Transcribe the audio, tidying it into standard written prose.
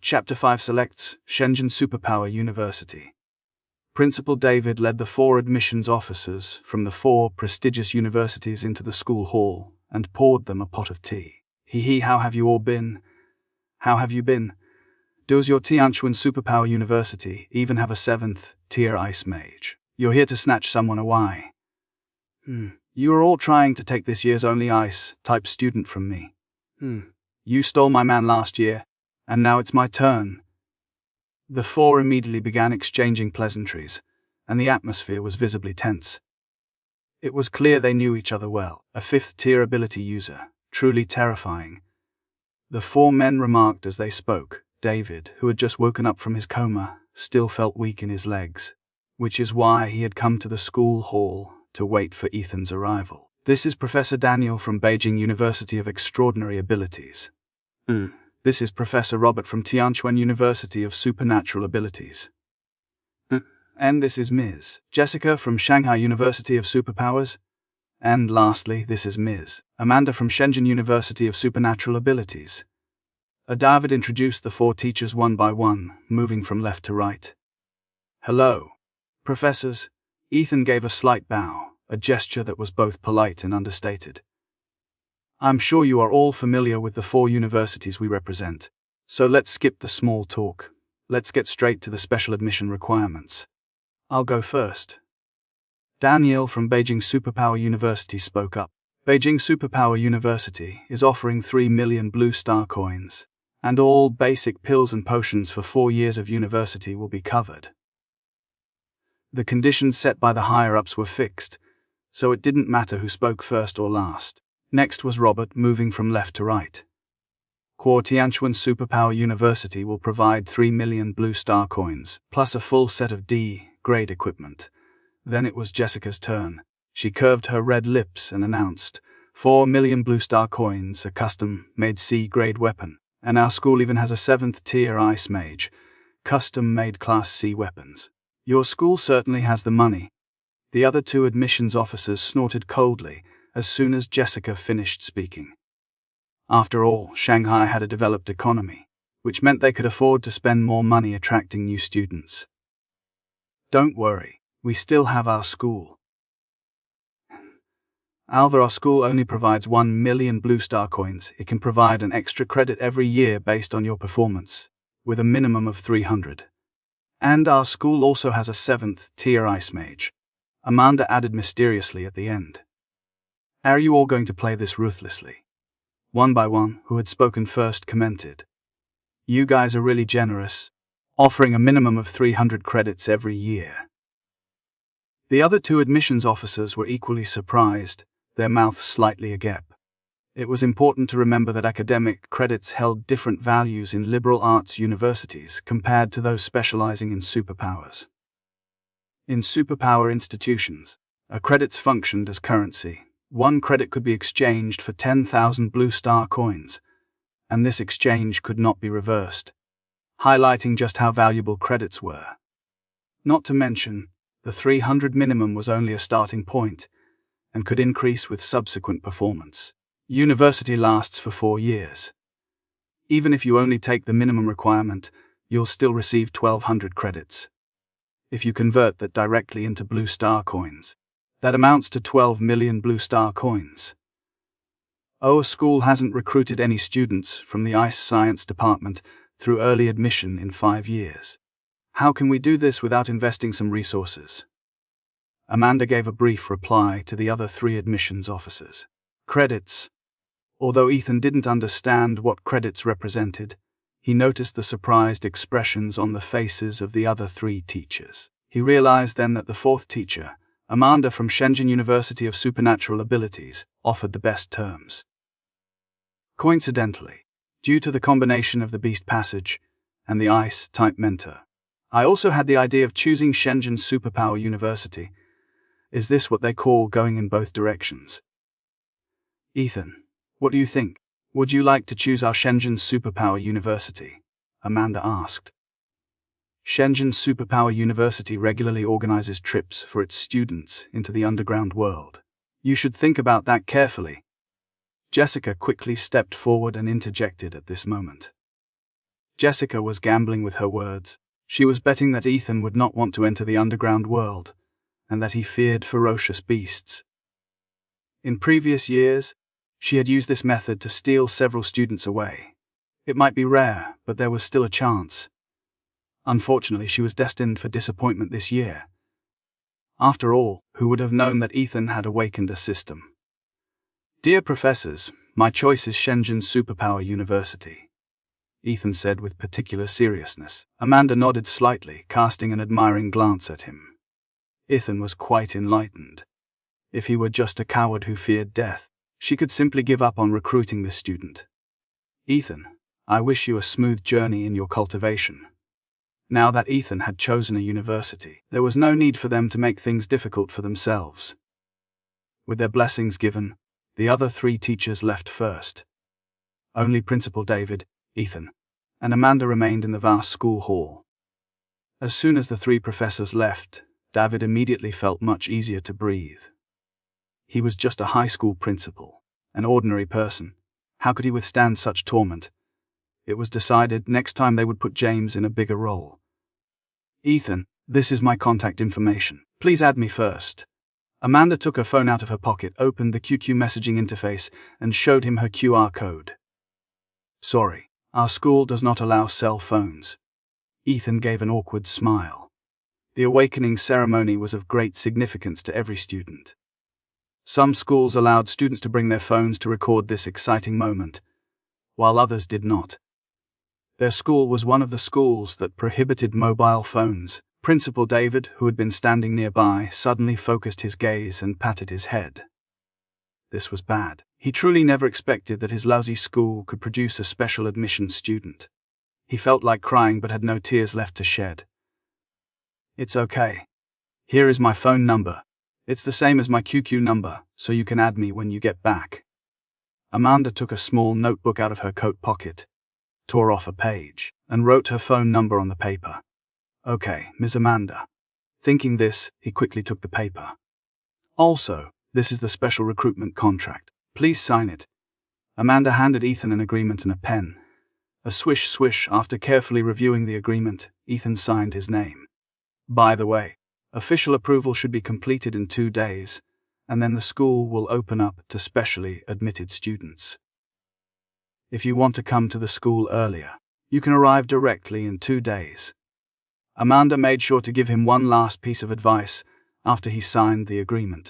Chapter 5 selects Shenzhen Superpower University. Principal David led the 4 admissions officers from the 4 prestigious universities into the school hall and poured them a pot of tea. How have you all been? How have you been? Does your Tianchuan Superpower University even have a 7th tier ice mage? You're here to snatch someone away. You are all trying to take this year's only ice-type student from me. You stole my man last year, and now it's my turn. The 4 immediately began exchanging pleasantries, and the atmosphere was visibly tense. It was clear they knew each other well, a 5th-tier ability user, truly terrifying. The 4 men remarked as they spoke. David, who had just woken up from his coma, still felt weak in his legs, which is why he had come to the school hall to wait for Ethan's arrival. This is Professor Daniel from Beijing University of Extraordinary Abilities. This is Professor Robert from Tianchuan University of Supernatural Abilities. And this is Ms. Jessica from Shanghai University of Superpowers. And lastly, this is Ms. Amanda from Shenzhen University of Supernatural Abilities. David introduced the 4 teachers one by one, moving from left to right. Hello, professors. Ethan gave a slight bow, a gesture that was both polite and understated. I'm sure you are all familiar with the 4 universities we represent, so let's skip the small talk. Let's get straight to the special admission requirements. I'll go first. Daniel from Beijing Superpower University spoke up. Beijing Superpower University is offering 3 million blue star coins, and all basic pills and potions for 4 years of university will be covered. The conditions set by the higher-ups were fixed, so it didn't matter who spoke first or last. Next was Robert, moving from left to right. Tianchuan Superpower University will provide 3 million blue star coins, plus a full set of D-grade equipment. Then it was Jessica's turn. She curved her red lips and announced, 4 million blue star coins, a custom-made C-grade weapon, and our school even has a 7th tier ice mage, custom-made Class C weapons. Your school certainly has the money. The other 2 admissions officers snorted coldly as soon as Jessica finished speaking. After all, Shanghai had a developed economy, which meant they could afford to spend more money attracting new students. Don't worry, we still have our school. Although our school only provides 1 million blue star coins, it can provide an extra credit every year based on your performance, with a minimum of 300. And our school also has a 7th tier ice mage, Amanda added mysteriously at the end. Are you all going to play this ruthlessly? One by one, who had spoken first commented. You guys are really generous, offering a minimum of 300 credits every year. The other 2 admissions officers were equally surprised, their mouths slightly agape. It was important to remember that academic credits held different values in liberal arts universities compared to those specializing in superpowers. In superpower institutions, credits functioned as currency. 1 credit could be exchanged for 10,000 blue star coins, and this exchange could not be reversed, highlighting just how valuable credits were. Not to mention, the 300 minimum was only a starting point, and could increase with subsequent performance. University lasts for 4 years. Even if you only take the minimum requirement, you'll still receive 1,200 credits. If you convert that directly into blue star coins, that amounts to 12 million blue star coins. Our school hasn't recruited any students from the ice science department through early admission in 5 years. How can we do this without investing some resources? Amanda gave a brief reply to the other 3 admissions officers. Credits. Although Ethan didn't understand what credits represented, he noticed the surprised expressions on the faces of the other 3 teachers. He realized then that the 4th teacher, Amanda from Shenzhen University of Supernatural Abilities, offered the best terms. Coincidentally, due to the combination of the Beast Passage and the Ice-type mentor, I also had the idea of choosing Shenzhen Superpower University. Is this what they call going in both directions? Ethan, what do you think? Would you like to choose our Shenzhen Superpower University? Amanda asked. Shenzhen Superpower University regularly organizes trips for its students into the underground world. You should think about that carefully. Jessica quickly stepped forward and interjected at this moment. Jessica was gambling with her words. She was betting that Ethan would not want to enter the underground world, and that he feared ferocious beasts. In previous years, she had used this method to steal several students away. It might be rare, but there was still a chance. Unfortunately, she was destined for disappointment this year. After all, who would have known that Ethan had awakened a system? Dear professors, my choice is Shenzhen Superpower University, Ethan said with particular seriousness. Amanda nodded slightly, casting an admiring glance at him. Ethan was quite enlightened. If he were just a coward who feared death, she could simply give up on recruiting this student. Ethan, I wish you a smooth journey in your cultivation. Now that Ethan had chosen a university, there was no need for them to make things difficult for themselves. With their blessings given, the other 3 teachers left first. Only Principal David, Ethan, and Amanda remained in the vast school hall. As soon as the 3 professors left, David immediately felt much easier to breathe. He was just a high school principal, an ordinary person. How could he withstand such torment? It was decided next time they would put James in a bigger role. Ethan, this is my contact information. Please add me first. Amanda took her phone out of her pocket, opened the QQ messaging interface, and showed him her QR code. Sorry, our school does not allow cell phones. Ethan gave an awkward smile. The awakening ceremony was of great significance to every student. Some schools allowed students to bring their phones to record this exciting moment, while others did not. Their school was one of the schools that prohibited mobile phones. Principal David, who had been standing nearby, suddenly focused his gaze and patted his head. This was bad. He truly never expected that his lousy school could produce a special admission student. He felt like crying but had no tears left to shed. It's okay. Here is my phone number. It's the same as my QQ number, so you can add me when you get back. Amanda took a small notebook out of her coat pocket, tore off a page, and wrote her phone number on the paper. Okay, Miss Amanda. Thinking this, he quickly took the paper. Also, this is the special recruitment contract. Please sign it. Amanda handed Ethan an agreement and a pen. A swish swish. After carefully reviewing the agreement, Ethan signed his name. By the way, official approval should be completed in 2 days, and then the school will open up to specially admitted students. If you want to come to the school earlier, you can arrive directly in 2 days. Amanda made sure to give him one last piece of advice after he signed the agreement.